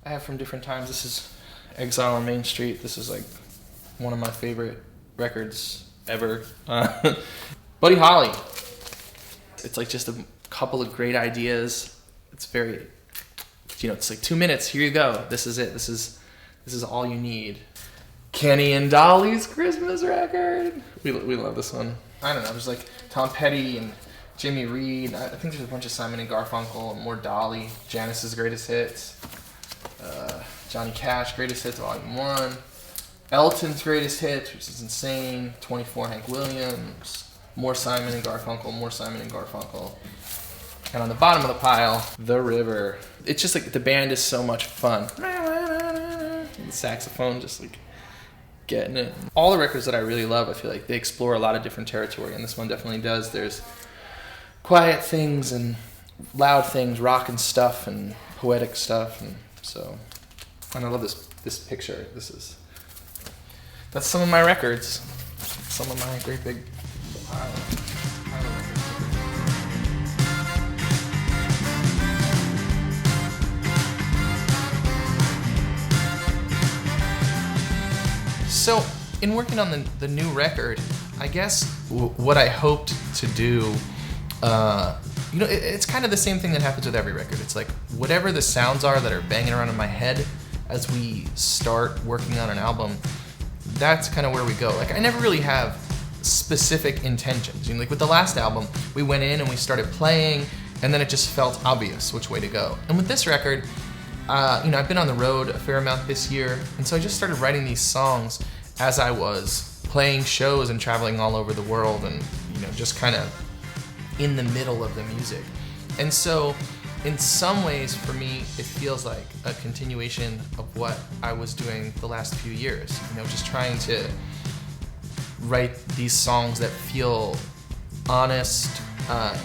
I have from different times. This is Exile on Main Street. This is like one of my favorite records ever. Buddy Holly. It's like just a couple of great ideas. It's very, it's like 2 minutes. Here you go. This is it. This is all you need. Kenny and Dolly's Christmas record. We love this one. I don't know. There's like Tom Petty and Jimmy Reed. I think there's a bunch of Simon and Garfunkel, more Dolly. Janice's Greatest Hits. Johnny Cash, Greatest Hits, Volume 1. Elton's Greatest Hits, which is insane. 24, Hank Williams. More Simon and Garfunkel, more Simon and Garfunkel. And on the bottom of the pile, The River. It's just like the band is so much fun. And the saxophone just like getting it. All the records that I really love, I feel like they explore a lot of different territory, and this one definitely does. There's quiet things and loud things, rock and stuff and poetic stuff, and so, and I love this picture. That's some of my records. Some of my great big pile of records. So, in working on the new record, I guess what I hoped to do, it's kind of the same thing that happens with every record. It's like whatever the sounds are that are banging around in my head as we start working on an album, that's kind of where we go. Like I never really have specific intentions. Like with the last album, we went in and we started playing, and then it just felt obvious which way to go. And with this record, I've been on the road a fair amount this year, and so I just started writing these songs as I was playing shows and traveling all over the world, and just kind of in the middle of the music. And so in some ways for me it feels like a continuation of what I was doing the last few years, just trying to write these songs that feel honest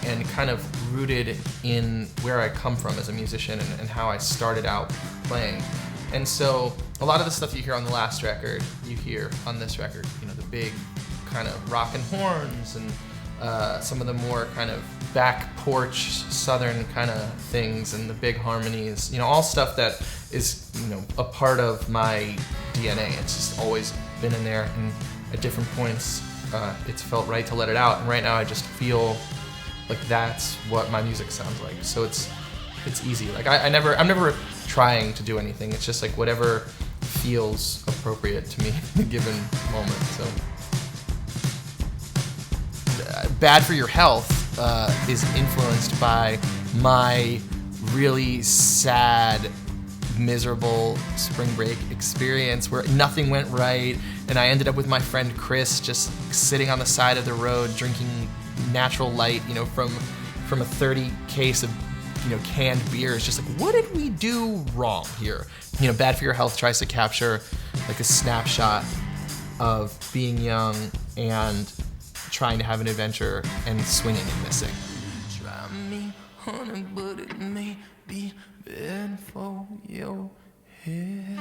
and kind of rooted in where I come from as a musician and how I started out playing. And so a lot of the stuff you hear on the last record, you hear on this record, the big kind of rockin' horns and some of the more kind of back porch southern kind of things and the big harmonies, all stuff that is, a part of my DNA. It's just always been in there, and at different points it's felt right to let it out, and right now I just feel like that's what my music sounds like. So it's easy. Like I'm never trying to do anything. It's just like whatever feels appropriate to me in a given moment. So Bad for Your Health is influenced by my really sad, miserable spring break experience where nothing went right, and I ended up with my friend Chris just sitting on the side of the road drinking natural light, from a 30 case of canned beer. It's just like, what did we do wrong here? Bad for Your Health tries to capture like a snapshot of being young and trying to have an adventure and swinging and missing. Try me, honey, but it may be bad for your head.